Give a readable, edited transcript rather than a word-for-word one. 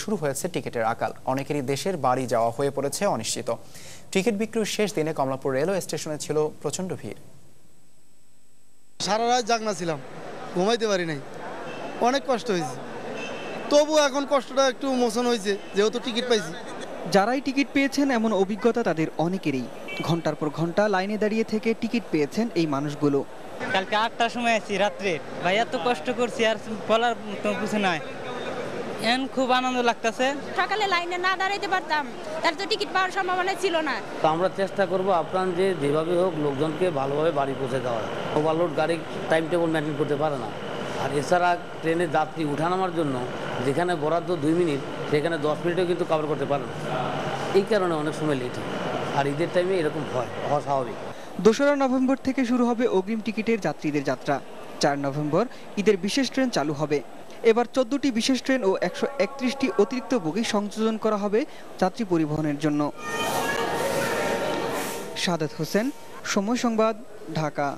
শুরু হয়েছে টিকিটের আকাল। অনেকেরই দেশের বাড়ি যাওয়া হয়ে পড়েছে অনিশ্চিত। টিকিট বিক্রির শেষ দিনে কমলাপুর রেলওয়ে স্টেশনে ছিল প্রচন্ড ভিড়। সারা রাত জাগনা ছিলাম, ঘুমাইতে পারি নাই, অনেক কষ্ট হয়েছে। তবু এখন কষ্টটা একটু মোচন হয়েছে, যেহেতু টিকিট পাইছি। যারাই টিকিট পেয়েছেন এমন অভিজ্ঞতা তাদের অনেকেরই। ঘন্টার পর ঘন্টা লাইনে দাঁড়িয়ে থেকে টিকিট পেয়েছেন এই মানুষগুলো। কালকে 8টার সময় আছি রাত্রে, ভাই এত কষ্ট করছি আর বলার তো কিছু নাই। এখন খুব আনন্দ লাগতেছে। সকালে লাইনে না দাঁড়াইতে পারতাম, তার তো টিকিট পাওয়ার সম্ভাবনা ছিল না। তো আমরা চেষ্টা করব আপনার যেভাবে হোক লোকজনকে ভালোভাবে বাড়ি পৌঁছে দেওয়া। ওভারলোড গাড়ি টাইম টেবিল মেনটেন করতে পারে না। আর এছাড়া ট্রেনের যাত্রী উঠানামার জন্য যেখানে বরাদ্দ 2 মিনিট, সেখানে 10 মিনিটও কিন্তু কভার করতে পারে না। এই কারণে অনেক সময় লেট হয়। আর ঈদের টাইমে এরকম হয়, অস্বাভাবিক। 2রা নভেম্বর থেকে শুরু হবে অগ্রিম টিকিটের যাত্রীদের যাত্রা। 4 নভেম্বর ঈদের বিশেষ ট্রেন চালু হবে। এবার 14টি বিশেষ ট্রেন ও 131টি অতিরিক্ত বগি সংযোজন করা হবে যাত্রী পরিবহনের জন্য। সাদাত হোসেন, সময় সংবাদ, ঢাকা।